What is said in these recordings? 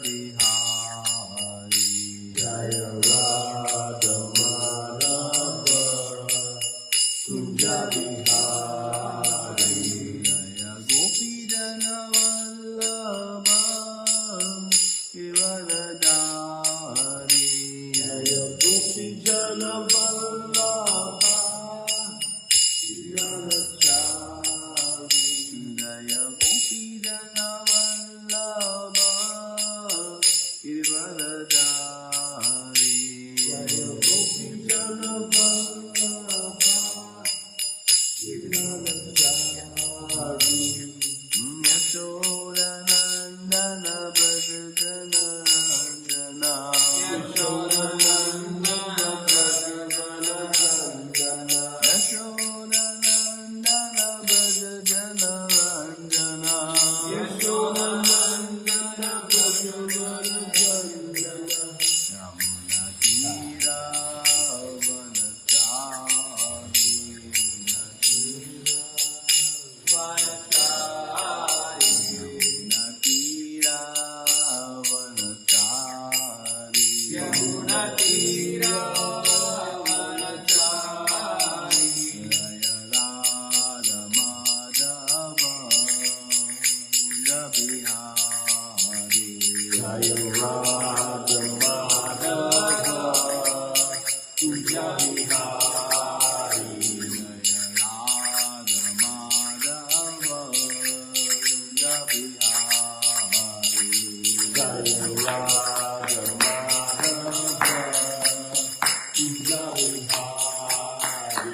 Bihari Jaya Radha Madhava Kunja Bihari Jaya Gopi Jana Vallabha Giridhari Jaya Gopi Jana Vallabha Giridhari Jaya Gopi Jana Vallabha Giridhari Jaya Gopi Jana Vallabha Giridhari Yashodanandana Bhajana Jana Yashodanandana Bhajana Jana Yashodanandana Bhajana Jana Yashodanandana Bhajana Jana Yamuna Tira Vanachari Yamuna Tira Vanachari Jaya Radha Madhava Kunja Bihari Jaya Radha Madhava Kunja Bihari Jaya Radha Madhava Kunja Bihari Jaya Radha Madhava Kunja Bihari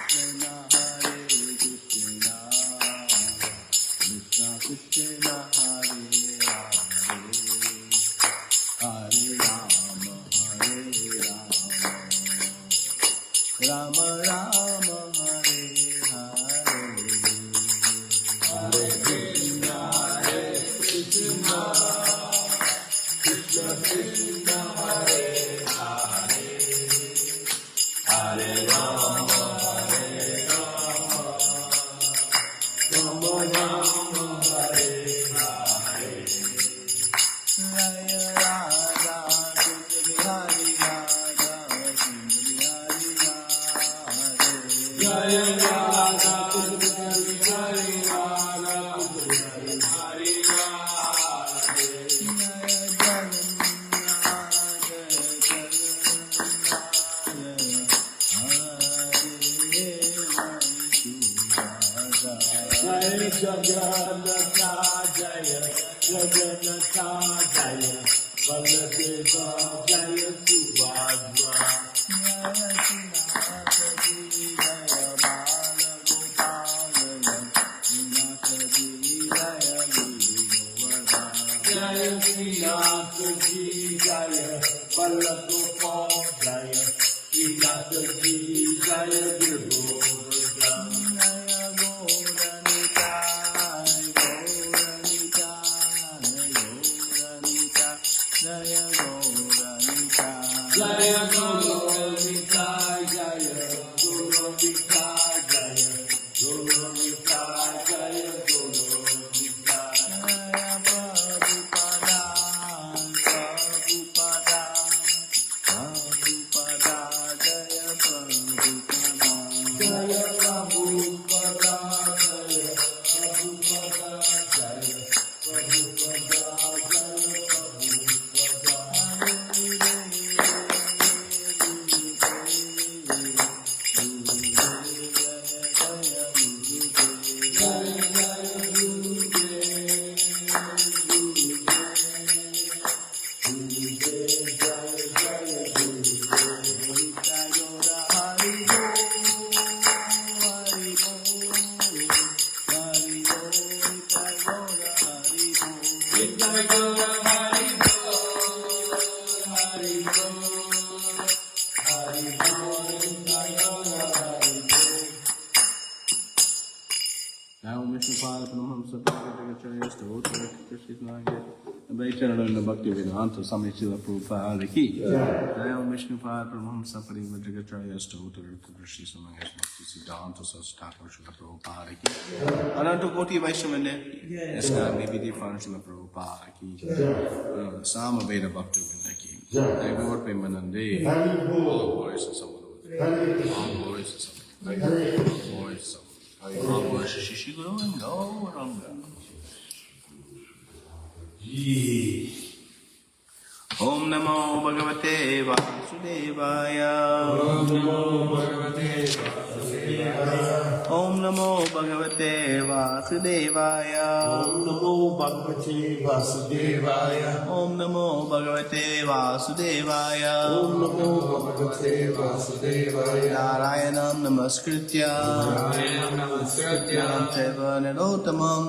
Krishna Hare Krishna Krishna Krishna Hare Hare Hare Rama Rama Rama Hare Hare Hare Krishna Krishna Krishna Krishna Hare Hare Hare Rama Rama Rama Hare Hare Jaya Radha Kunja Bihari Radha Kunja Bihari Radhe Jaya Radha Kunja Bihari Radha Kunja Bihari Radhe Jaya Jagannatha Jaya Jagannatha Jaya Balladeva Jaya Subhadra Jaya Srinathaji Jaya Balagopala Srinathaji Jaya Guruvara Jaya Srinathaji Jaya Balagopala Jaya Srinathaji Jaya Guruvara Jaya Gauranita Jaya Gauranita Jaya Gauranita Jaya Gauranita Jaya Gauranita Jaya Prabhupada Prabhupada Prabhupada Jaya Prabhupada Jaya Prabhupada Jaya Prabhupada Jaya Prabhupada Now, Mr. Father, from whom Bhattacharya Stotra Krishna Vaichananda Bhakti Vedanta Swami Srila Prabhupada Ki Jayam Vishnupad Paramahamsa Parima Jagacharya Stotra Krishna Bhakti Siddhanta Sastaka Srila Prabhupada Ki Ananta Koti Vaishnavande Iska Vibhiti Fan Srila Prabhupada Ki Sama Veda Bhakti Vinda Ki Jai Gaur Premanande all glories to someone all glories to someone all glories to someone all glories to Shishi Guru and Gauranga. Om Namo Bhagavate Vasudevaya. Om Namo Bhagavate Vasudevaya. Om Namo Bhagavate Vasudevaya. Om Namo Bhagavate Vasudevaya. Om Namo Bhagavate Vasudevaya. Om Namo Bhagavate Vasudevaya. Narayanam Namaskritya. Naram Chaiva Narottamam.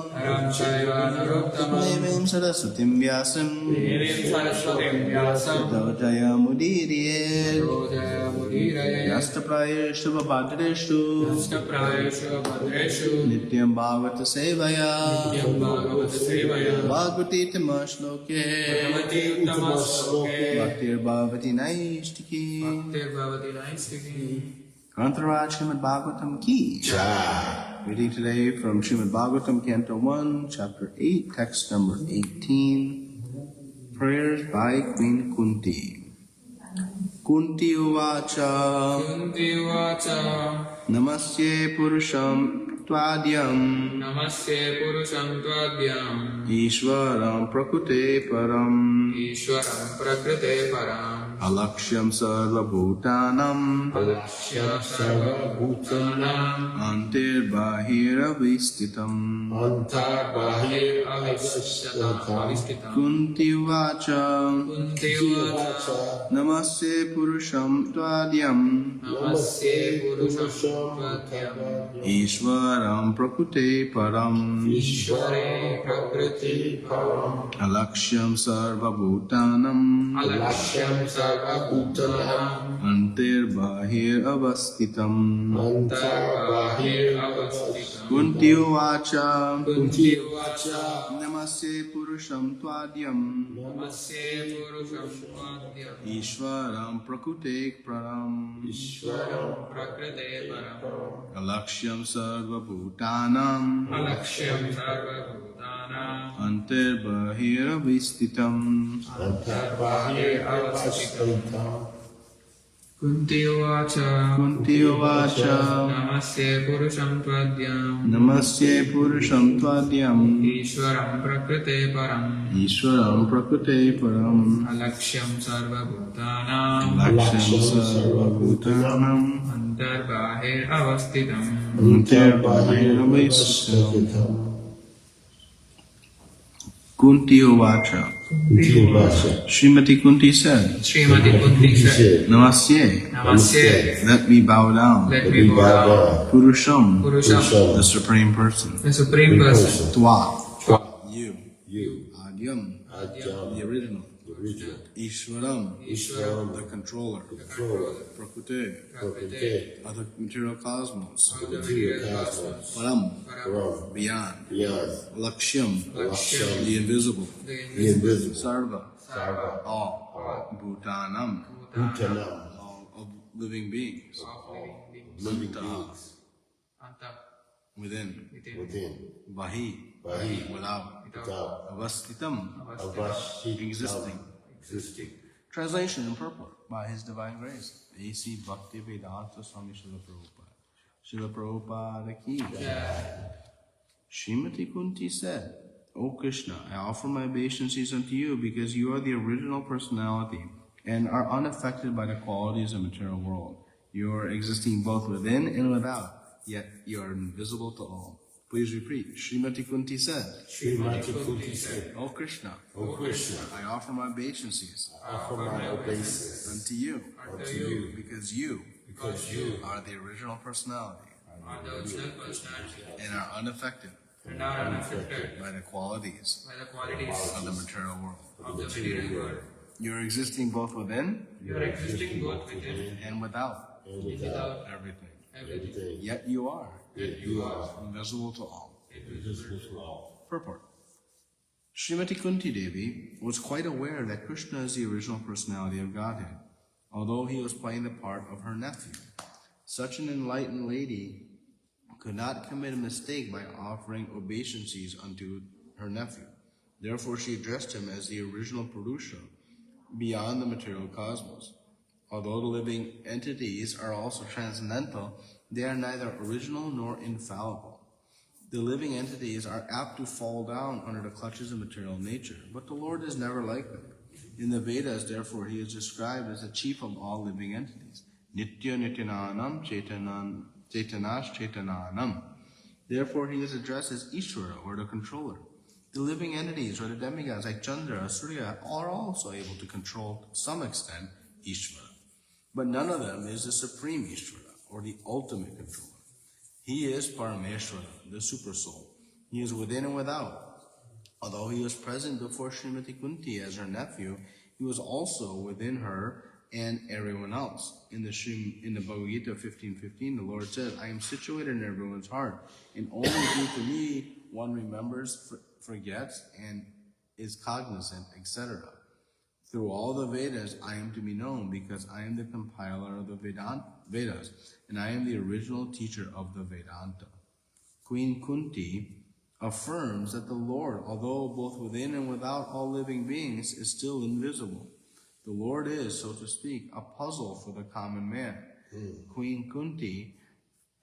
Devim Saraswatim Vyasam. Dojaya Mudirye. Yastapraya Shubhabhadreshu. Nityam Bhagavata Sevaya. Bhagavati Tamashloke. Bhaktir Bhavati Naistiki. Grantaraj Shrimadbhagavatam Ki. Reading today from Shrimadbhagavatam, Canto 1, Chapter 8, text number 18. Prayers by Queen Kunti. Kunti Uvacha. Namasye Purusham Tvadyam. Ishvaram Prakute Param. Alakshyam Sarva Bhutanam. Antir Bahir Avistitam. Kunti Uvacha. Namaste Purusham Tvadyam. Ishvaram Prakute Param. Alakshyam Sarva Bhutanam. Antir Bahir Avastitam. Kunti Uvacha. Namaste Purusham Tvadyam. Ishvaram Prakute Param. Alakshyam Sarva Bhutanam. Antir Bahir Avistitam. Kunti Uvacha. Namaste Purusham Tvadyam. Ishvaram Prakrite Param. Alakshyam Sarva Bhutanam. Antar Bahir Avastitam. Kunti Uvacha. Srimati Kunti said, Namaste. Let me bow down. Purusham. The Supreme Person. Tva. You. Adyam. The original. Ishvaram. The controller. Prakute. Of the material cosmos. Param. Beyond. Lakshyam. The invisible. Sarva. All. Bhutanam. All of living beings. Anta. Within. Vahi. Without. Avastitam. Existing. Translation and purport by His Divine Grace, A.C. Bhakti Vedanta Swami Srila Prabhupada. Srila Prabhupada Ki. Shrimati Kunti said, O Krishna, I offer my obeisances unto you because you are the original personality and are unaffected by the qualities of the material world. You are existing both within and without, yet you are invisible to all. Please repeat. Shrimati Kunti said, O Krishna, I offer my obeisances unto you because you are the original personality and are unaffected by the qualities of the material world. You are existing both within and without everything. Yet you are invisible to all. Purport. Srimati Kunti Devi was quite aware that Krishna is the original personality of Godhead, although he was playing the part of her nephew. Such an enlightened lady could not commit a mistake by offering obeisances unto her nephew. Therefore she addressed him as the original Purusha beyond the material cosmos. Although the living entities are also transcendental, they are neither original nor infallible. The living entities are apt to fall down under the clutches of material nature, but the Lord is never like them. In the Vedas, therefore, he is described as the chief of all living entities. Nitya Nityananam Chaitanash Chaitananam. Therefore, he is addressed as Ishvara, or the controller. The living entities, or the demigods like Chandra, Surya, are also able to control, to some extent, Ishvara. But none of them is the supreme Ishvara, or the ultimate controller. He is Parameshvara, the Supersoul. He is within and without. Although he was present before Srimati Kunti as her nephew, he was also within her and everyone else. In the Bhagavad Gita 15:15, the Lord said, I am situated in everyone's heart, and only due to me one remembers, forgets, and is cognizant, etc. Through all the Vedas, I am to be known because I am the compiler of the Vedas, and I am the original teacher of the Vedanta. Queen Kunti affirms that the Lord, although both within and without all living beings, is still invisible. The Lord is, so to speak, a puzzle for the common man. Queen Kunti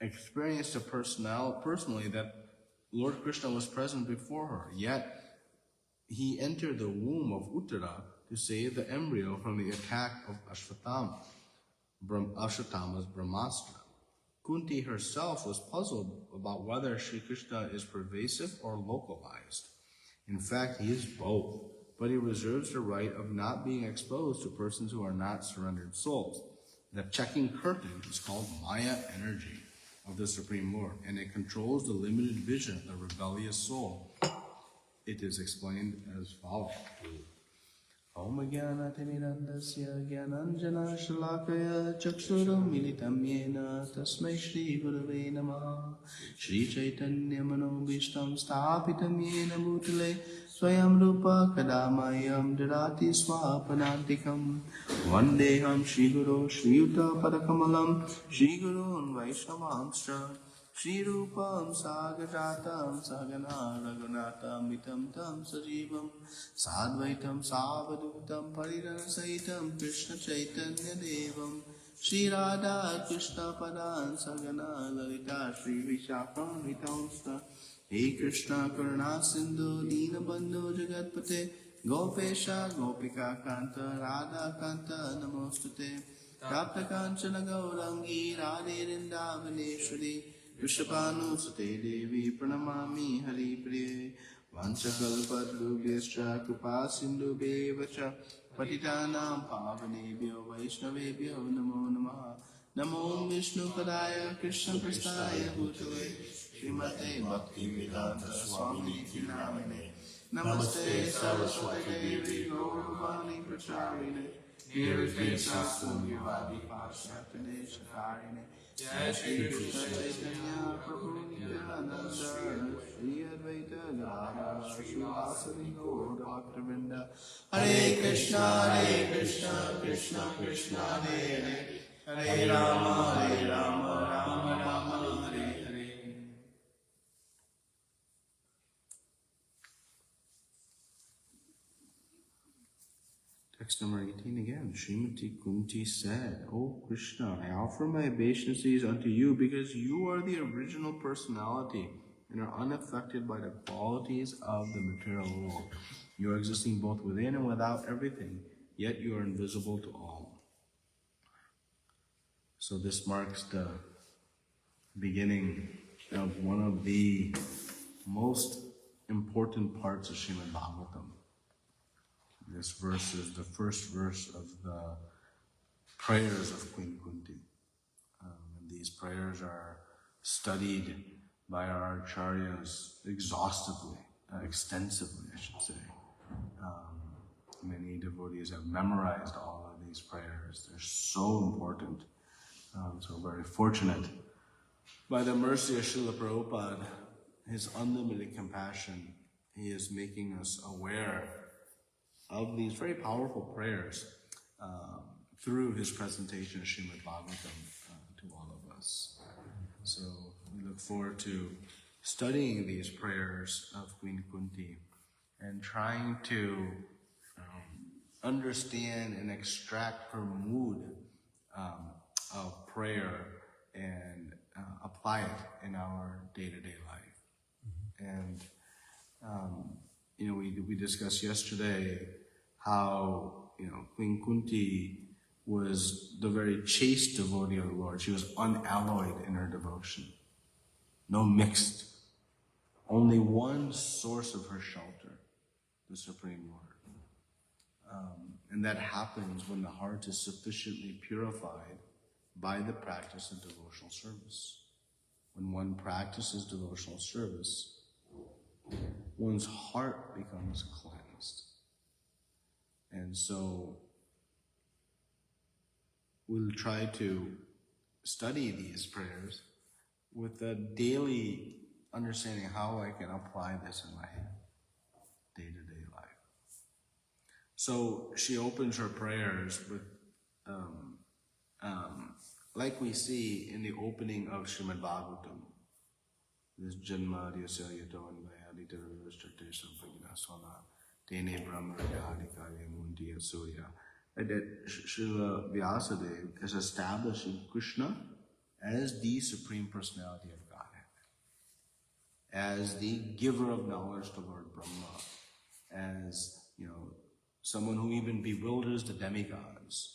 experienced personally that Lord Krishna was present before her, yet he entered the womb of Uttara to save the embryo from the attack of Ashwatthama's Brahmastra. Kunti herself was puzzled about whether Sri Krishna is pervasive or localized. In fact, he is both, but he reserves the right of not being exposed to persons who are not surrendered souls. The checking curtain is called Maya energy of the Supreme Lord, and it controls the limited vision of the rebellious soul. It is explained as follows. Om Jnanatirmirandasya Jnananjana Shalakaya Chakshuram Militam Yena Tasmai Shri Gurave Namaha Shri Chaitanya Manobhishtam Sthapitam Yena Bhutale Swayam Rupa Kadamayam Dadati Swapanantikam Vandeham Shri Guru Shri Yuta Padakamalam Shri Guru and Vaishnavanscha Shri Rupam Sagajatam Sagana Raghunatam Vitam Tam Sajivam Sadvaitam Savadutam Parirasaitam Krishna Chaitanya Devam Shri Radha Krishna Padan Sagana Lalita Shri Vishakam Vitamsta He Krishna Karuna Sindhu Dina Bandhu Jagatpate Gopesha Gopika Kanta Radha Kanta Namostate Tapta Kanchana Gaurangi Radhe Rindavaneshwari Vishapanu Sate Devi Pranamami Hari Priye Vanchakalpadrubhyascha Kripa Sindhu Bevacha Patitanam Pavanebhyo Vaishnavebhyo Namo Namaha Namo Vishnu Padaya Krishna Prastaya Bhutale Srimate Bhakti Vedanta Swami Namine Namaste Saraswati Devi Gauravani Pracharine Nirvishasam Yuvadi Pashatane Shakarine Jai Shri Krishna Chaitanya Prabhu Nityananda Shri Advaita Gadadhara Srivasadi Gaur Bhaktivinoda Hare Krishna Krishna Krishna Hare Hare Hare Rama Rama Rama Hare Hare. Text number 18 again. Srimati Kunti said, O Krishna, I offer my obeisances unto you because you are the original personality and are unaffected by the qualities of the material world. You are existing both within and without everything, yet you are invisible to all. So this marks the beginning of one of the most important parts of Shrimadbhagavatam. This verse is the first verse of the prayers of Queen Kunti. And these prayers are studied by our acharyas exhaustively, extensively, I should say. Many devotees have memorized all of these prayers. They're so important. So very fortunate. By the mercy of Srila Prabhupada, his unlimited compassion, he is making us aware of these very powerful prayers through his presentation of Shrimadbhagavatam to all of us. So we look forward to studying these prayers of Queen Kunti and trying to understand and extract her mood of prayer and apply it in our day-to-day life. And we discussed yesterday how Queen Kunti was the very chaste devotee of the Lord. She was unalloyed in her devotion, no mixed. Only one source of her shelter, the Supreme Lord. And that happens when the heart is sufficiently purified by the practice of devotional service. When one practices devotional service, one's heart becomes cleansed. And so we'll try to study these prayers with a daily understanding how I can apply this in my day-to-day life. So she opens her prayers with, like we see in the opening of Shrimadbhagavatam, this Janma Adhyasya Yato Anvaya Adhitara Sampagina Swala Tene Brahma Adhikaya Mundiya Surya. That Srila Vyasadeva is establishing Krishna as the Supreme Personality of Godhead, as the giver of knowledge to Lord Brahma, as someone who even bewilders the demigods,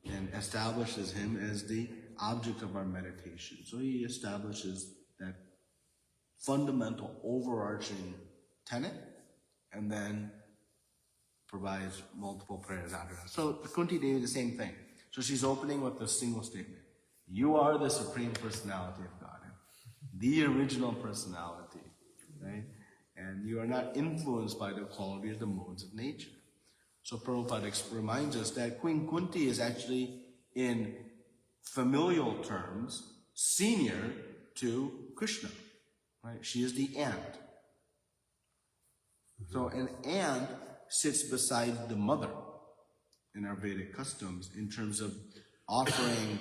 and establishes him as the object of our meditation. So he establishes that fundamental overarching tenet, and then provides multiple prayers after that. So Kunti Devi, the same thing. So she's opening with a single statement. You are the Supreme Personality of Godhead, the original personality, right? And you are not influenced by the quality of the modes of nature. So Prabhupada reminds us that Queen Kunti is actually, in familial terms, senior to Krishna, right? She is the aunt. So an aunt sits beside the mother in our Vedic customs in terms of offering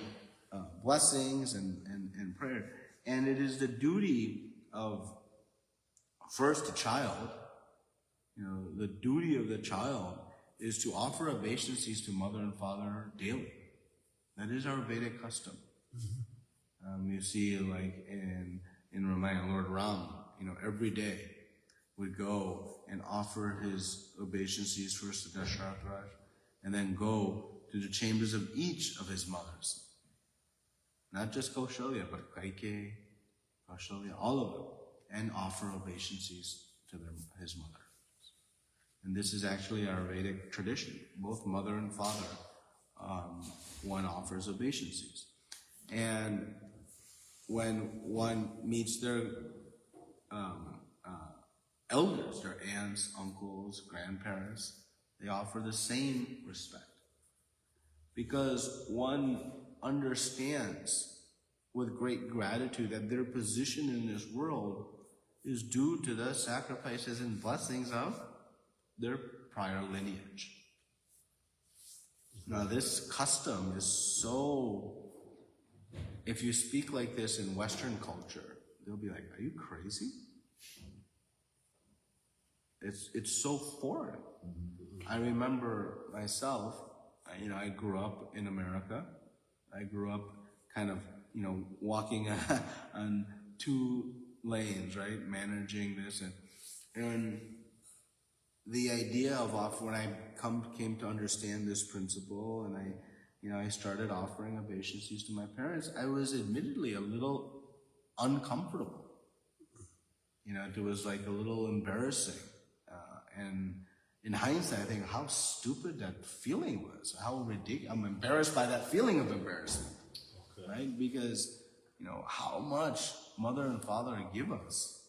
blessings and prayer. And it is the duty of first the child, the duty of the child is to offer obeisances to mother and father daily. That is our Vedic custom. You see, like in Ramayana, Lord Ram, every day would go and offer his obeisances first to Dasharatha, and then go to the chambers of each of his mothers. Not just Kaushalya, but Kaikeyi, Kaushalya, all of them, and offer obeisances to his mother. And this is actually our Vedic tradition. Both mother and father, one offers obeisances. And when one meets their elders, their aunts, uncles, grandparents, they offer the same respect. Because one understands with great gratitude that their position in this world is due to the sacrifices and blessings of their prior lineage. Now this custom is so, if you speak like this in Western culture, they'll be like, are you crazy? It's so foreign. I remember myself, I grew up in America. I grew up kind of, walking on two lanes, right? Managing this and the idea of when I came to understand this principle, and I started offering obeisances to my parents, I was admittedly a little uncomfortable. It was like a little embarrassing. And in hindsight, I think how stupid that feeling was, how ridiculous. I'm embarrassed by that feeling of embarrassment, okay. Right? Because, how much mother and father give us,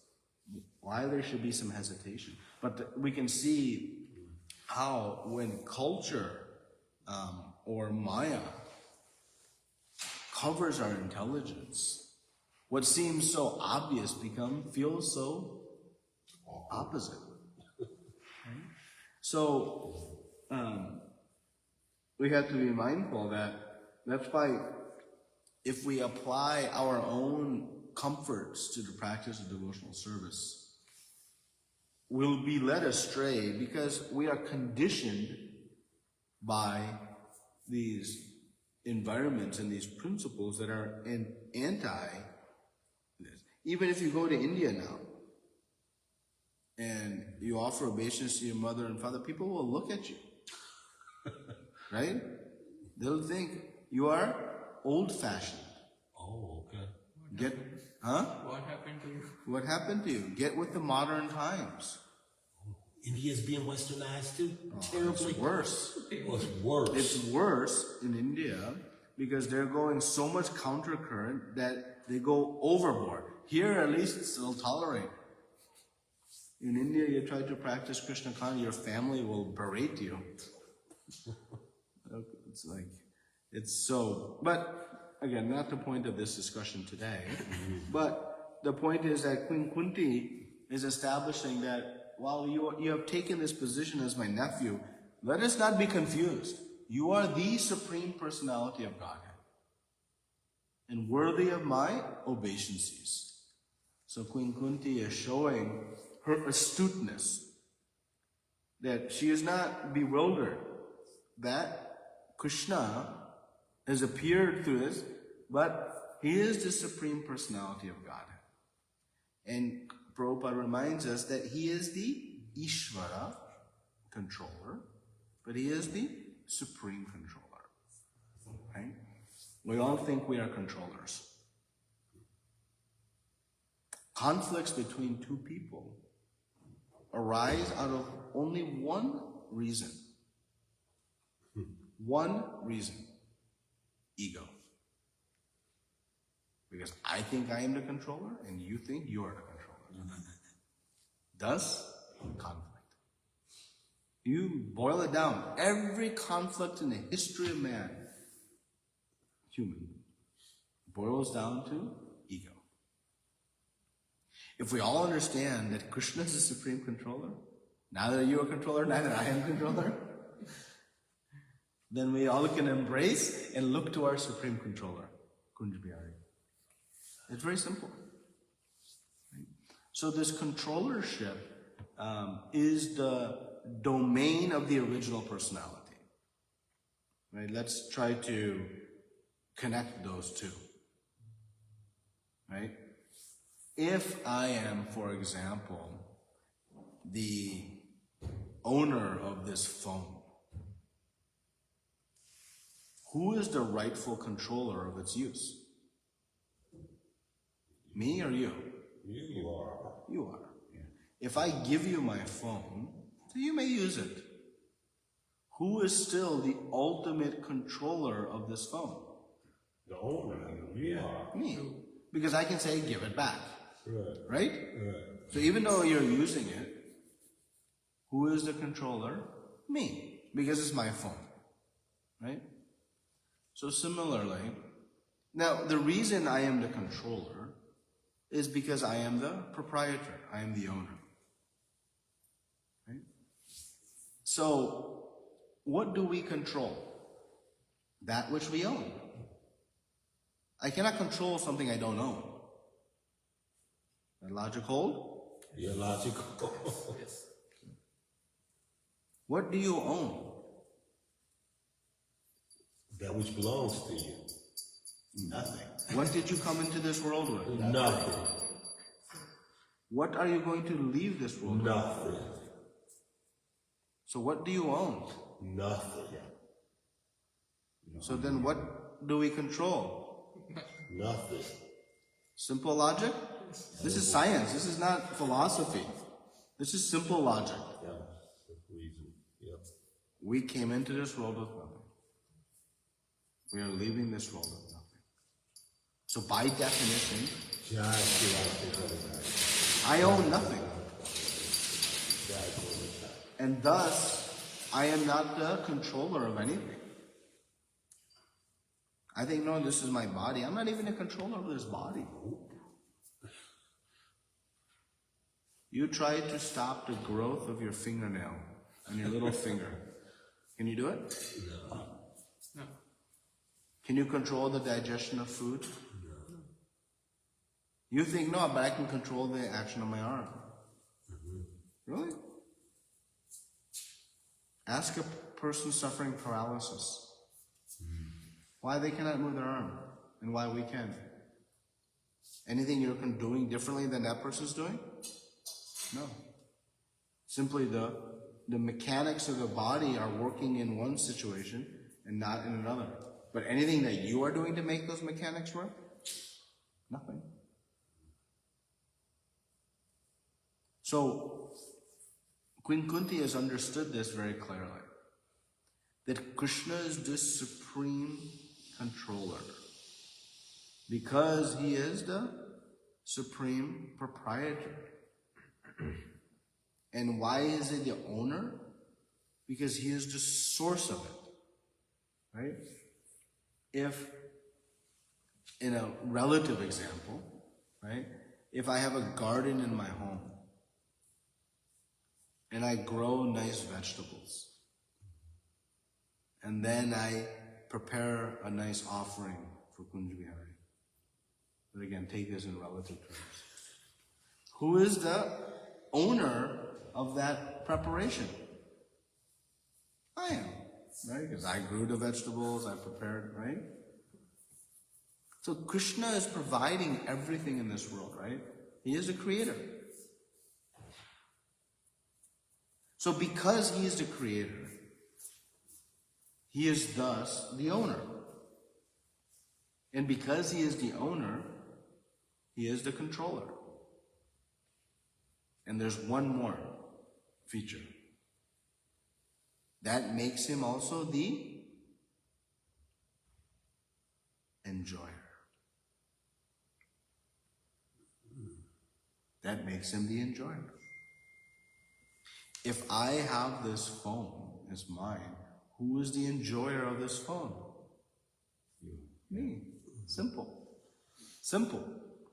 why there should be some hesitation. But we can see how when culture or Maya covers our intelligence, what seems so obvious feels so Opposite. Right? So, we have to be mindful that's why if we apply our own comforts to the practice of devotional service, we'll be led astray because we are conditioned by these environments and these principles that are anti this. Even if you go to India now and you offer obeisance to your mother and father, people will look at you. Right? They'll think you are old-fashioned. Oh, okay. What happened to you? What happened to you? Get with the modern times. India's being westernized too? Terribly. It's worse. It's worse. It's worse in India because they're going so much countercurrent that they go overboard. Here, at least, it's still tolerated. In India, you try to practice Krishna consciousness, your family will berate you. It's so. But again, not the point of this discussion today. But the point is that Queen Kunti is establishing that while you have taken this position as my nephew, let us not be confused. You are the Supreme Personality of Godhead and worthy of my obeisances. So Queen Kunti is showing her astuteness, that she is not bewildered that Krishna has appeared through this, but he is the Supreme Personality of Godhead. And Prabhupada reminds us that he is the Ishvara, controller, but he is the Supreme Controller. Right? We all think we are controllers. Conflicts between two people arise out of only one reason. One reason. Ego. Because I think I am the controller and you think you are the controller. Thus, conflict. You boil it down. Every conflict in the history of man, human, boils down to ego. If we all understand that Krishna is the Supreme Controller, neither you are controller, neither I am controller, then we all can embrace and look to our Supreme Controller, Kunj Bihari. It's very simple. Right? So this controllership is the domain of the original personality. Right? Let's try to connect those two. Right? If I am, for example, the owner of this phone, who is the rightful controller of its use? Me or you? You are. You are. Yeah. If I give you my phone, so you may use it. Who is still the ultimate controller of this phone? The owner. You are. Me. Because I can say, give it back. Right. Right? So even though you're using it, who is the controller? Me. Because it's my phone. Right? So similarly, now the reason I am the controller is because I am the proprietor. I am the owner. Right? So, what do we control? That which we own. I cannot control something I don't own. That logic hold? You're logical. Yes. What do you own? That which belongs to you. Nothing. What did you come into this world with? Nothing. What are you going to leave this world with? Nothing. So what do you own? Nothing. So then what do we control? Nothing. Simple logic? This is science. This is not philosophy. This is simple logic. Yeah. Reason. Yep. We came into this world with nothing. We are leaving this world with nothing. So by definition, I own nothing. And thus, I am not the controller of anything. I think, no, this is my body. I'm not even a controller of this body. You try to stop the growth of your fingernail on your little finger. Can you do it? No. No. Can you control the digestion of food? No. You think, no, but I can control the action of my arm. Really? Ask a person suffering paralysis why they cannot move their arm and why we can. Anything you're doing differently than that person's doing? No. Simply the mechanics of the body are working in one situation and not in another. But anything that you are doing to make those mechanics work? Nothing. So, Queen Kunti has understood this very clearly. That Krishna is the supreme controller. Because he is the supreme proprietor. And why is he the owner? Because he is the source of it. Right? If, in a relative example, right? If I have a garden in my home, and I grow nice vegetables, and then I prepare a nice offering for Kunj Bihari. But again, take this in relative terms. Who is the owner of that preparation? I am, right? Because I grew the vegetables, I prepared, right? So Krishna is providing everything in this world, right? He is the creator. So because he is the creator, he is thus the owner. And because he is the owner, he is the controller. And there's one more feature. That makes him also the enjoyer. That makes him the enjoyer. If I have this phone as mine, who is the enjoyer of this phone? You. Me. Simple. Simple,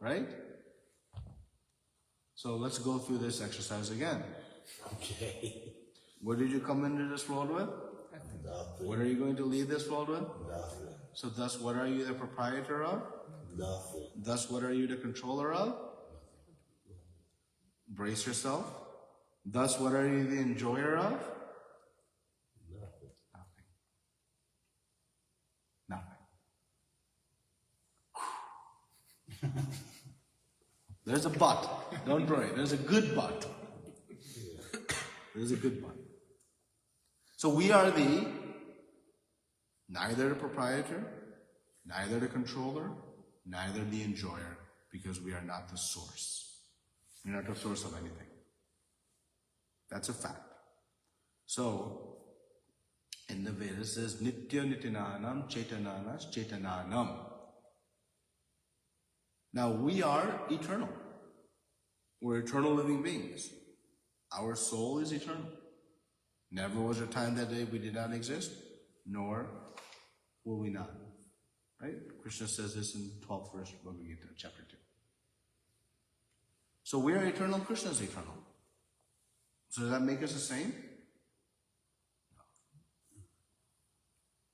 right? So let's go through this exercise again. Okay. What did you come into this world with? Nothing. What are you going to leave this world with? Nothing. So thus, what are you the proprietor of? Nothing. Thus, what are you the controller of? Brace yourself. Thus, what are you the enjoyer of? Nothing. Nothing. Nothing. There's a but. Don't worry. There's a good but. There's a good but. So we are neither the proprietor, neither the controller, neither the enjoyer, because we are not the source. We're not the source of anything. That's a fact. So, in the Vedas it says, Nitya Nitinanam Chaitananas Chaitananam. Now, we are eternal. We're eternal living beings. Our soul is eternal. Never was a time that day we did not exist, nor will we not. Right? Krishna says this in 12th verse of Bhagavad Gita, chapter 2. So we are eternal, Krishna is eternal. So does that make us the same? No.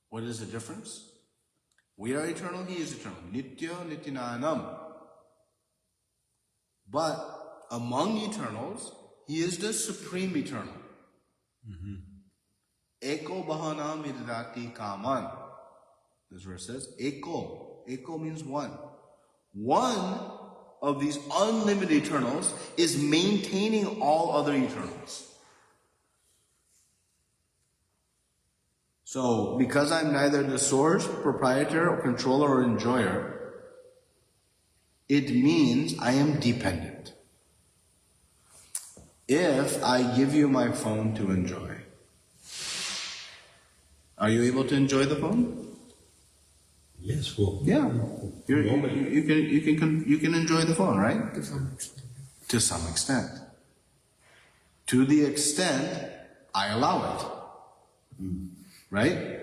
What is the difference? We are eternal, he is eternal. Nitya Nitinanam. But among eternals, he is the supreme eternal. Eko Bahanam Vidati Kaman. This verse says, Eko. Eko means one. One of these unlimited eternals is maintaining all other eternals. So, because I'm neither the source, proprietor, or controller, or enjoyer, it means I am dependent. If I give you my phone to enjoy, are you able to enjoy the phone? Yes, well. Yeah. You can enjoy the phone, right? To some extent. To some extent. To the extent I allow it. Right?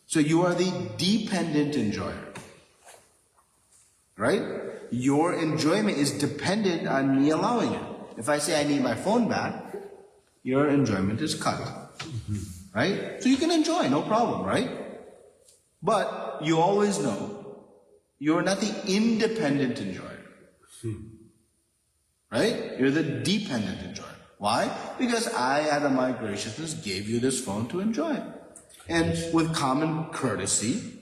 So you are the dependent enjoyer. Right? Your enjoyment is dependent on me allowing it. if I say I need my phone back, your enjoyment is cut. Right? So you can enjoy, no problem, right? But you always know you're not the independent enjoyer. Right? You're the dependent enjoyer. Why? Because I, out of my graciousness, gave you this phone to enjoy. And with common courtesy,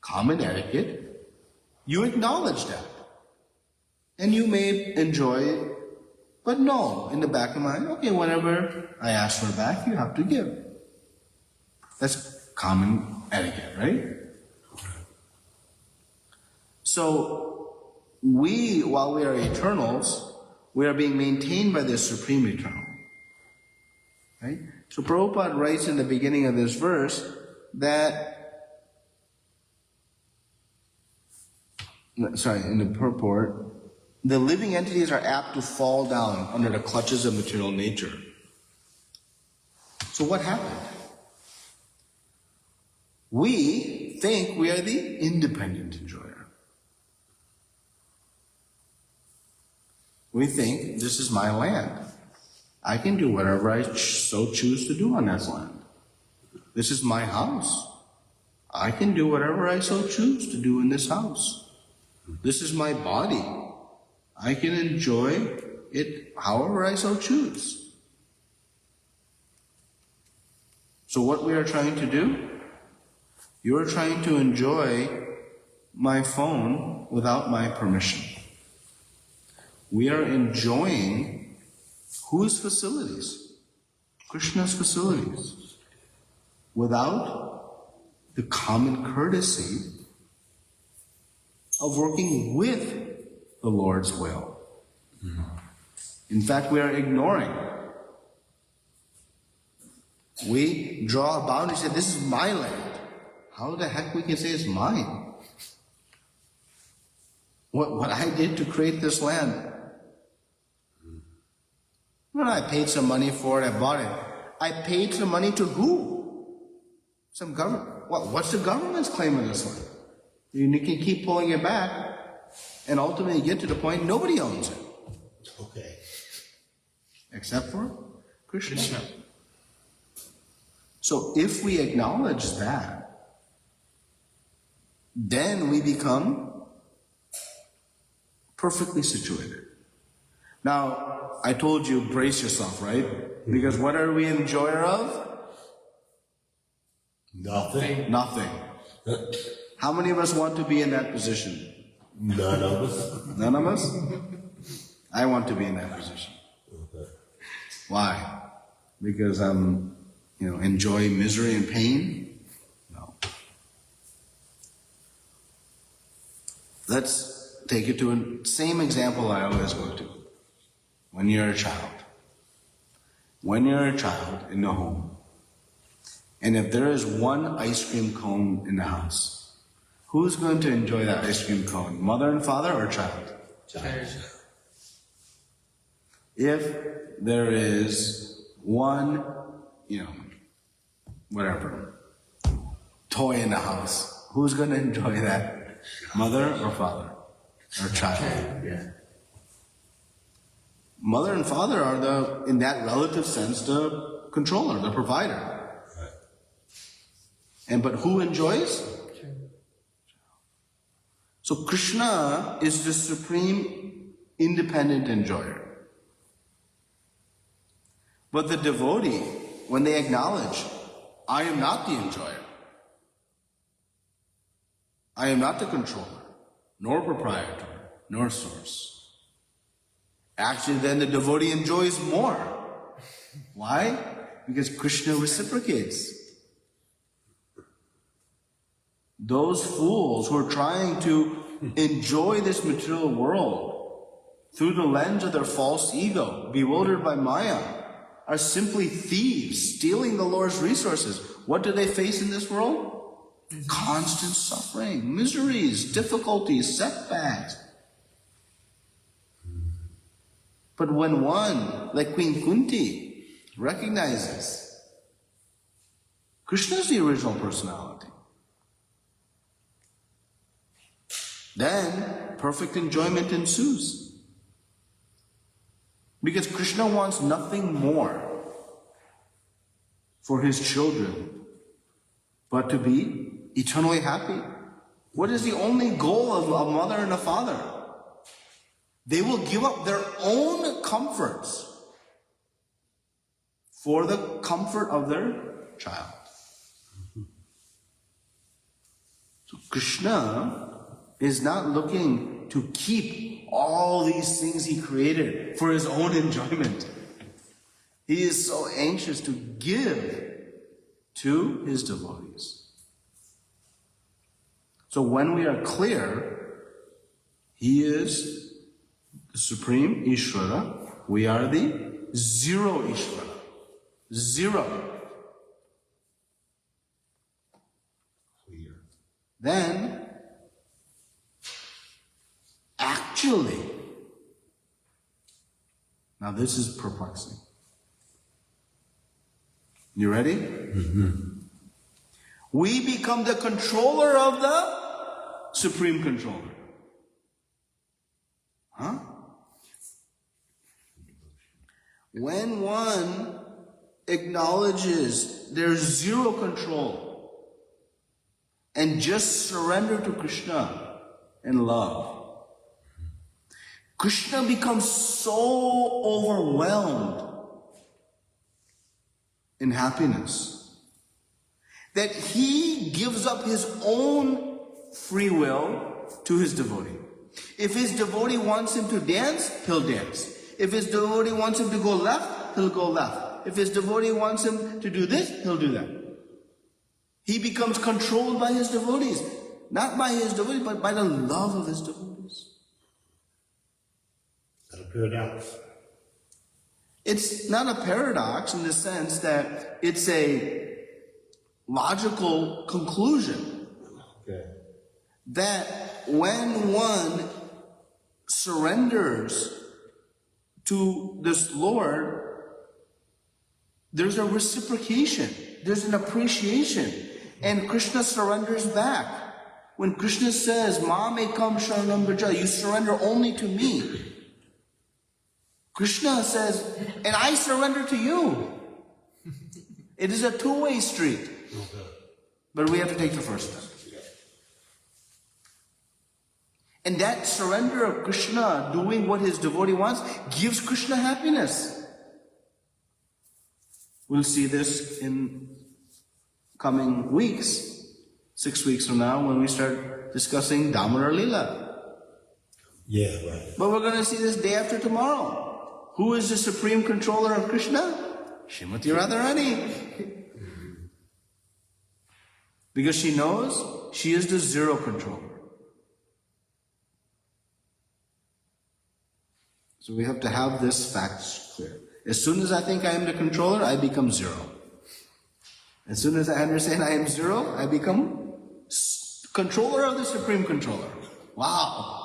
common etiquette, you acknowledge that. And you may enjoy it, but no, in the back of my mind, okay, whenever I ask for it back, you have to give. That's common etiquette, right? So, while we are eternals, we are being maintained by this Supreme Eternal. Right? So Prabhupada writes in the beginning of this verse that, in the purport, the living entities are apt to fall down under the clutches of material nature. So what happened? We think we are the independent enjoyer. We think, this is my land. I can do whatever I so choose to do on that land. This is my house. I can do whatever I so choose to do in this house. This is my body. I can enjoy it however I so choose. So what we are trying to do? You are trying to enjoy my phone without my permission. We are enjoying whose facilities? Krishna's facilities. Without the common courtesy of working with the Lord's will. In fact, we are ignoring. We draw a boundary and say, this is my land. How the heck we can say it's mine? What I did to create this land. Well, I paid some money for it, I bought it. I paid some money to who? Some government. What's the government's claim of this land? You can keep pulling it back and ultimately get to the point nobody owns it. Okay. Except for Krishna. So if we acknowledge that, then we become perfectly situated. Now, I told you, brace yourself, right? Because what are we enjoyer of? Nothing. Nothing. How many of us want to be in that position? None of us. None of us? I want to be in that position. Okay. Why? Because I'm, enjoy misery and pain? No. Let's take it to the same example I always go to. When you're a child. When you're a child in the home, and if there is one ice cream cone in the house, who's going to enjoy that ice cream cone? Mother and father or child? Child. If there is one, toy in the house, who's going to enjoy that? Mother or father? Or child? Yeah. Mother and father are in that relative sense, the controller, the provider. Right. But who enjoys? So Krishna is the supreme independent enjoyer. But the devotee, when they acknowledge, I am not the enjoyer. I am not the controller, nor proprietor, nor source. Actually, then the devotee enjoys more. Why? Because Krishna reciprocates. Those fools who are trying to enjoy this material world through the lens of their false ego, bewildered by Maya, are simply thieves, stealing the Lord's resources. What do they face in this world? Constant suffering, miseries, difficulties, setbacks. But when one, like Queen Kunti, recognizes Krishna is the original personality, then perfect enjoyment ensues. Because Krishna wants nothing more for his children but to be eternally happy. What is the only goal of a mother and a father? They will give up their own comforts for the comfort of their child. So Krishna is not looking to keep all these things he created for his own enjoyment. He is so anxious to give to his devotees. So when we are clear, he is the supreme Ishvara, we are the zero Ishvara. Zero. Clear. Then, actually, now this is perplexing. You ready? Mm-hmm. We become the controller of the supreme controller. Huh? When one acknowledges there's zero control and just surrender to Krishna in love, Krishna becomes so overwhelmed in happiness that he gives up his own free will to his devotee. If his devotee wants him to dance, he'll dance. If his devotee wants him to go left, he'll go left. If his devotee wants him to do this, he'll do that. He becomes controlled by his devotees. Not by his devotees, but by the love of his devotees. That a paradox. It's not a paradox in the sense that it's a logical conclusion. Okay. That when one surrenders to this Lord, there's a reciprocation, there's an appreciation, and Krishna surrenders back. When Krishna says, "Ma me kam sharanam braja," you surrender only to me. Krishna says, and I surrender to you. It is a two-way street. But we have to take the first step. And that surrender of Krishna, doing what his devotee wants, gives Krishna happiness. We'll see this in coming weeks, 6 weeks from now, when we start discussing Damodar Leela. Yeah, right. But we're going to see this day after tomorrow. Who is the supreme controller of Krishna? Srimati Radharani. Because she knows she is the zero controller. So we have to have this fact clear. As soon as I think I am the controller, I become zero. As soon as I understand I am zero, I become controller of the supreme controller. Wow.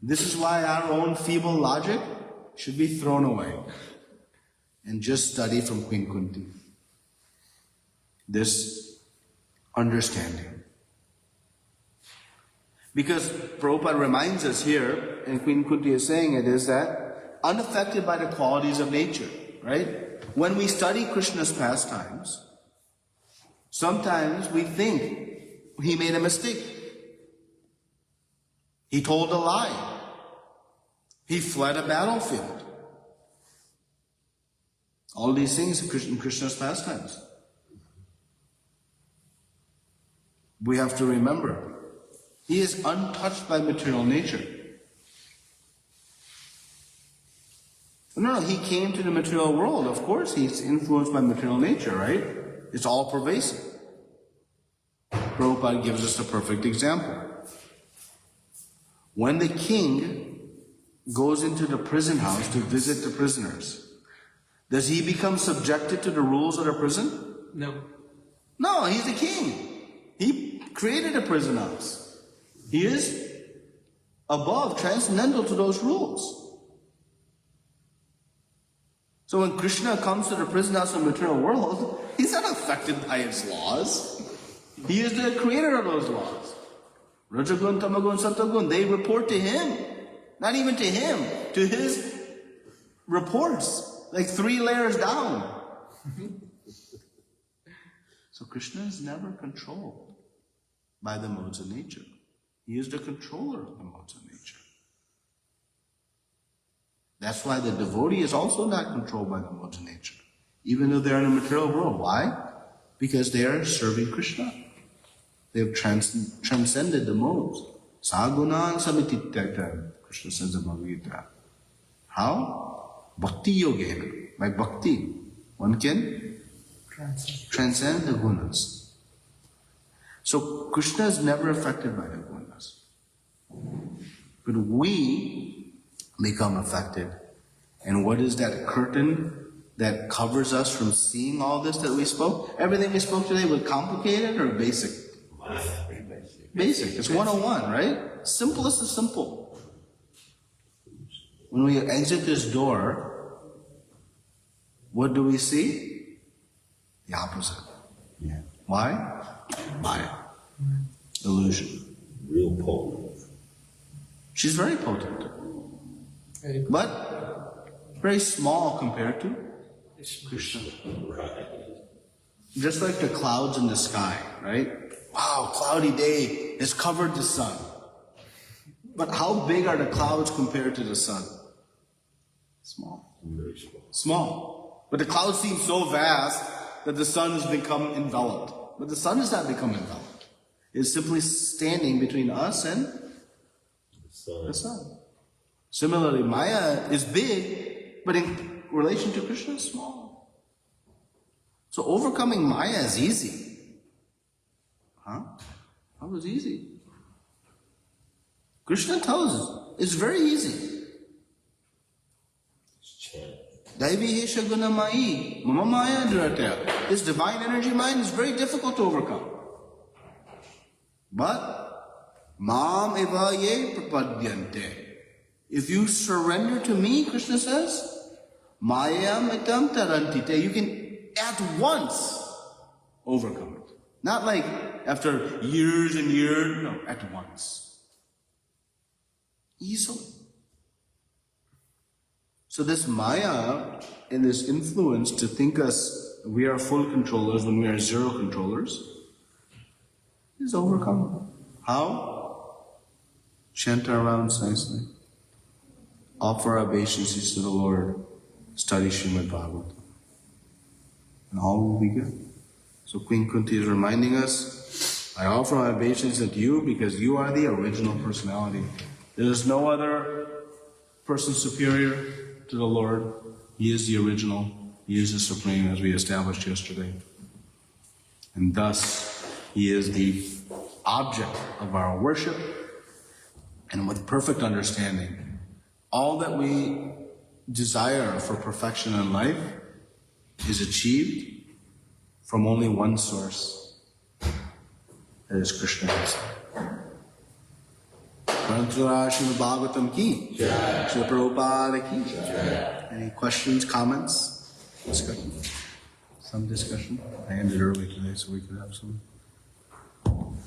This is why our own feeble logic should be thrown away and just study from Queen Kunti. This understanding. Because Prabhupada reminds us here, and Queen Kunti is saying it, is that unaffected by the qualities of nature, right? When we study Krishna's pastimes, sometimes we think he made a mistake. He told a lie. He fled a battlefield. All these things in Krishna's pastimes. We have to remember, he is untouched by material nature. No, he came to the material world. Of course, he's influenced by material nature, right? It's all pervasive. Prabhupada gives us the perfect example. When the king goes into the prison house to visit the prisoners, does he become subjected to the rules of the prison? No. No, he's the king. He created a prison house. He is above, transcendental to those rules. So when Krishna comes to the prison house of the material world, he's not affected by its laws. He is the creator of those laws. Rajagun, Tamagun, Satagun, they report to him. Not even to him, to his reports, like 3 layers down. So Krishna is never controlled by the modes of nature. He is the controller of the modes of nature. That's why the devotee is also not controlled by the modes of nature, even though they're in a material world. Why? Because they are serving Krishna. They have transcended the modes. Sagunan samitityatam, Krishna says in Bhagavad Gita. How? Bhakti yogena. By bhakti, one can transcend the gunas. So Krishna is never affected by the gunas. But we become affected. And what is that curtain that covers us from seeing all this that we spoke? Everything we spoke today was complicated or basic? Basic. It's 101, right? Simplest of simple. When we exit this door, what do we see? The opposite. Yeah. Why? Maya. Illusion. Real potent. She's very potent. But very small compared to Krishna. Right. Just like the clouds in the sky, right? Wow, cloudy day has covered the sun. But how big are the clouds compared to the sun? Small. Very small. Small. But the clouds seem so vast that the sun has become enveloped. But the sun has not become enveloped. It's simply standing between us and the sun. Similarly, Maya is big, but in relation to Krishna, is small. So overcoming Maya is easy. Huh? That was easy. Krishna tells us it's very easy. Daivi Hesha Guna Mai, Mama Maya Dhratya. This divine energy mind is very difficult to overcome. But Mam Eva Ye Prapadyante. If you surrender to me, Krishna says, Maya Mitam Tarantite, you can at once overcome it. Not like after years and years, no, at once. Easily. So this Maya and this influence to think us we are full controllers when we are zero controllers is overcome. How? Chant our rounds nicely. Offer our obeisances to the Lord. Study Shrimadbhagavatam. And all will be good. So Queen Kunti is reminding us, I offer my obeisance to you because you are the original personality. There is no other person superior to the Lord. He is the original. He is the supreme, as we established yesterday. And thus, He is the object of our worship. And with perfect understanding, all that we desire for perfection in life is achieved from only one source. That is Krishna himself. Shrimadbhagavatam ki. Srila Prabhupada ki. Any questions, comments, discussion? Some discussion. I ended early today so we could have some.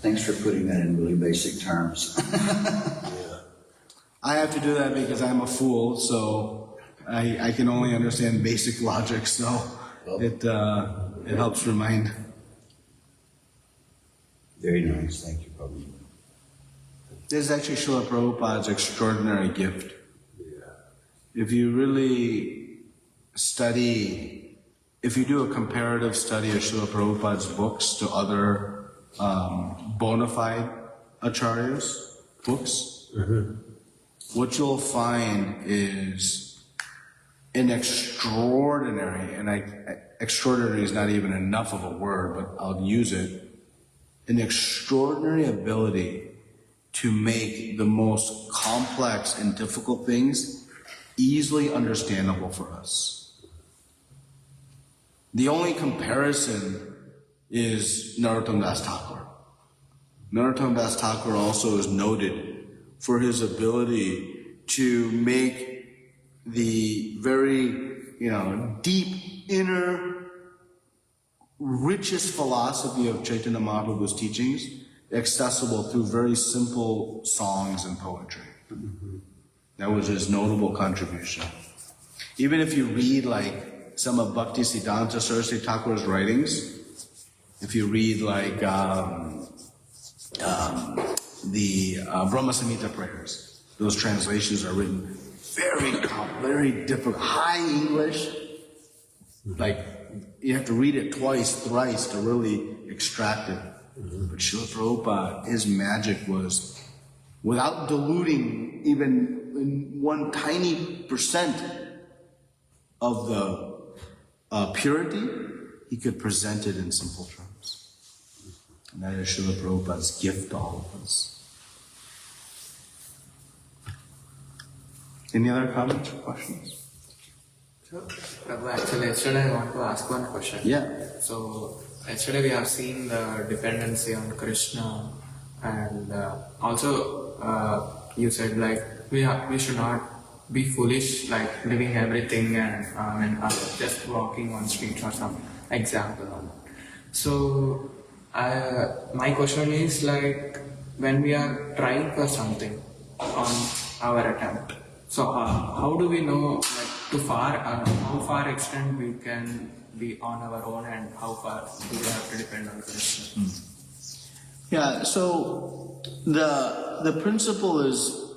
Thanks for putting that in really basic terms. I have to do that because I'm a fool, so I can only understand basic logic, so it helps remind. Very nice. Thank you, Prabhupada. This is actually Srila Prabhupada's extraordinary gift. If you really study, if you do a comparative study of Srila Prabhupada's books to other bona fide acharyas' books, what you'll find is an extraordinary, and extraordinary is not even enough of a word, but I'll use it, an extraordinary ability to make the most complex and difficult things easily understandable for us. The only comparison is Narottam Das Thakur. Narottam Das Thakur also is noted for his ability to make the very, deep inner, richest philosophy of Chaitanya Mahaprabhu's teachings accessible through very simple songs and poetry. That was his notable contribution. Even if you read like some of Bhakti Siddhanta Saraswati Thakur's writings, if you read like the Brahma Samhita prayers, those translations are written very difficult, high English. Like you have to read it twice, thrice to really extract it. But Srila Prabhupada, his magic was, without diluting even in one tiny percent of the purity, he could present it in simple terms. And that is Srila Prabhupada's gift to all of us. Any other comments or questions? So, Prabhu, actually, yesterday I want to ask one question. Yeah. So, yesterday we have seen the dependency on Krishna, and also you said like we should not be foolish, like leaving everything and just walking on streets or some example on that. So, my question is like when we are trying for something on our attempt. So how do we know like how far extent we can be on our own and how far do we have to depend on Krishna? Yeah, so the principle is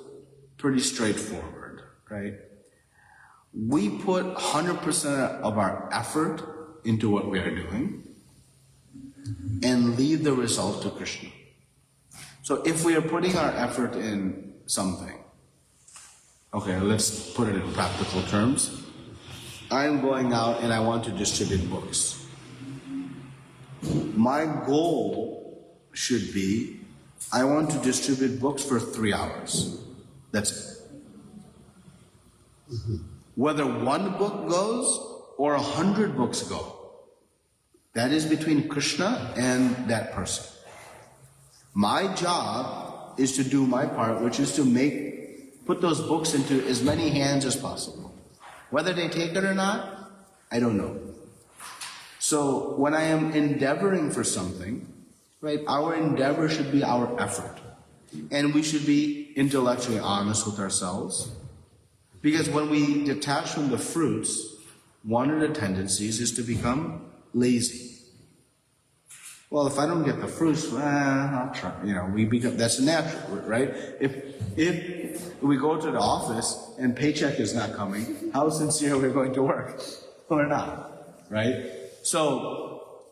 pretty straightforward, right? We put 100% of our effort into what we are doing and leave the result to Krishna. So if we are putting our effort in something, okay, let's put it in practical terms. I'm going out and I want to distribute books. My goal should be, I want to distribute books for 3 hours. That's it. Whether one book goes or 100 books go, that is between Krishna and that person. My job is to do my part, which is to put those books into as many hands as possible. Whether they take it or not, I don't know. So when I am endeavoring for something, right, our endeavor should be our effort. And we should be intellectually honest with ourselves. Because when we detach from the fruits, one of the tendencies is to become lazy. Well, if I don't get the fruits, I'll try. That's natural, right? If we go to the office and paycheck is not coming, how sincere are we going to work? Or not, right? So,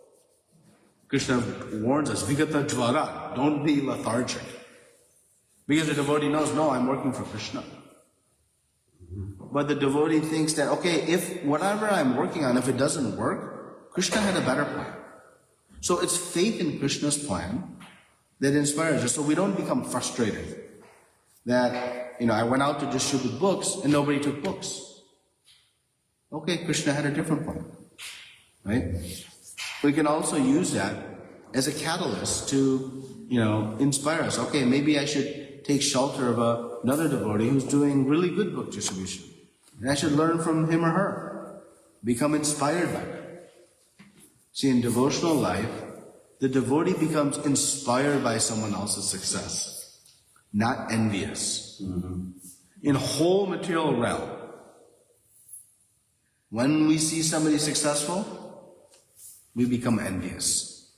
Krishna warns us, Vigata Jvara, don't be lethargic. Because the devotee knows, no, I'm working for Krishna. But the devotee thinks that, okay, if whatever I'm working on, if it doesn't work, Krishna had a better plan. So it's faith in Krishna's plan that inspires us. So we don't become frustrated that, I went out to distribute books and nobody took books. Okay, Krishna had a different plan, right? We can also use that as a catalyst to, inspire us. Okay, maybe I should take shelter of another devotee who's doing really good book distribution. And I should learn from him or her, become inspired by it. See, in devotional life, the devotee becomes inspired by someone else's success, not envious. In whole material realm, when we see somebody successful, we become envious.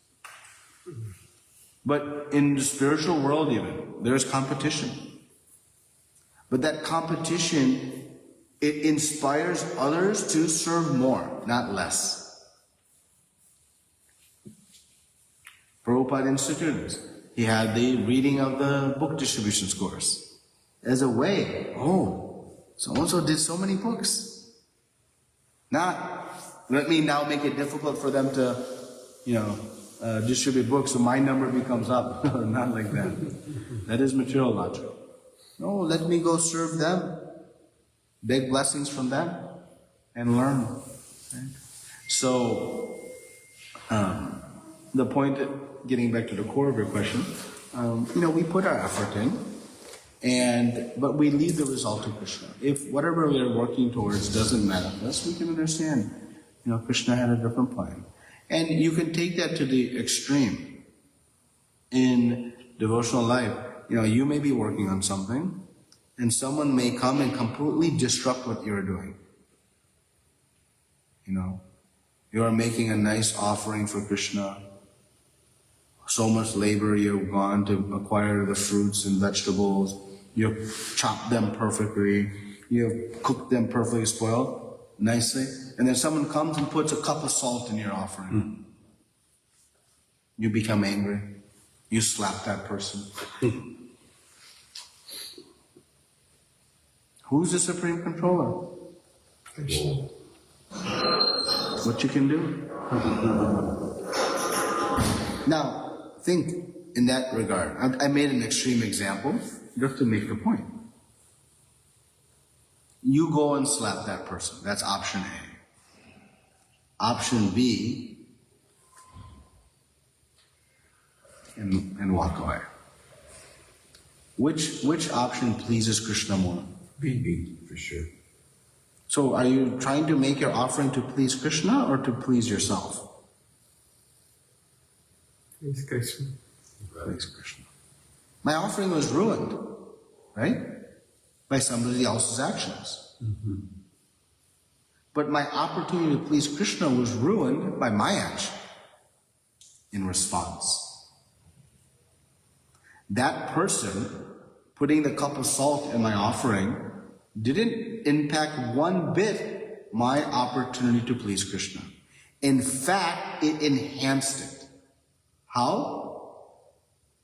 But in the spiritual world even, there's competition. But that competition, it inspires others to serve more, not less. Prabhupada instituted this. He had the reading of the book distribution scores as a way, so-and-so did so many books. Not, let me now make it difficult for them to, distribute books so my number becomes up. Not like that. That is material logic. No, let me go serve them, beg blessings from them, and learn. Right? So, the point, getting back to the core of your question, we put our effort in, but we leave the result to Krishna. If whatever we are working towards doesn't manifest, we can understand, Krishna had a different plan. And you can take that to the extreme. In devotional life, you may be working on something, and someone may come and completely disrupt what you're doing. You are making a nice offering for Krishna. So much labor you've gone to acquire the fruits and vegetables. You've chopped them perfectly. You've cooked them perfectly spoiled, nicely. And then someone comes and puts a cup of salt in your offering. You become angry. You slap that person. Who's the supreme controller? Krishna. What you can do? Now, think in that regard. I made an extreme example just to make the point. You go and slap that person. That's option A. Option B, and walk away. Which option pleases Krishna more? B, for sure. So are you trying to make your offering to please Krishna or to please yourself? Please Krishna. Please Krishna. My offering was ruined, right? By somebody else's actions. But my opportunity to please Krishna was ruined by my action in response. That person putting the cup of salt in my offering didn't impact one bit my opportunity to please Krishna. In fact, it enhanced it. How?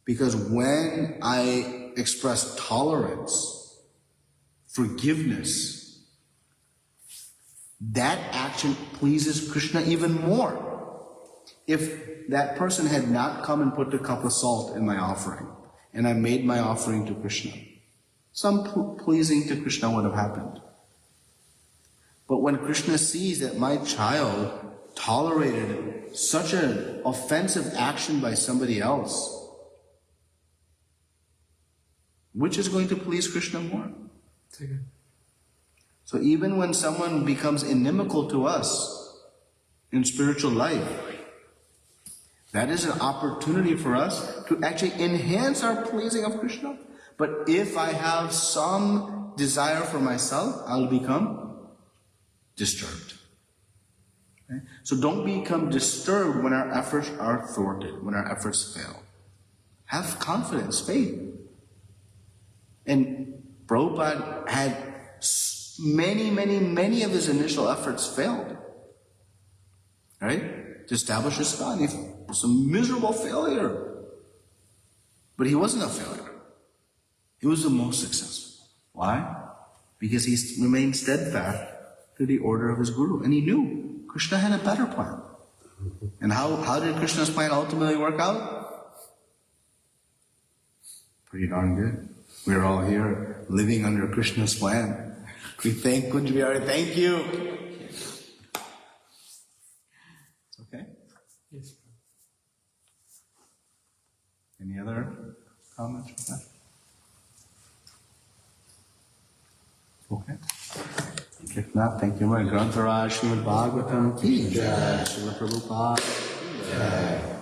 Because when I express tolerance, forgiveness, that action pleases Krishna even more. If that person had not come and put the cup of salt in my offering, and I made my offering to Krishna, some pleasing to Krishna would have happened. But when Krishna sees that my child tolerated such an offensive action by somebody else, which is going to please Krishna more? Second. So even when someone becomes inimical to us in spiritual life, that is an opportunity for us to actually enhance our pleasing of Krishna. But if I have some desire for myself, I'll become disturbed. Okay? So don't become disturbed when our efforts are thwarted, when our efforts fail. Have confidence, faith. And Prabhupada had many of his initial efforts failed. Right? To establish ISKCON, it was a miserable failure. But he wasn't a failure. He was the most successful. Why? Because he remained steadfast to the order of his guru. And he knew Krishna had a better plan. And how did Krishna's plan ultimately work out? Pretty darn good. We're all here living under Krishna's plan. We thank Kunj Bihari. Thank you. It's okay? Yes. Any other comments from that? Okay. If not, thank you. My Grantaraj, Shrimadbhagavatam ki jai. Srila Prabhupada ki jai.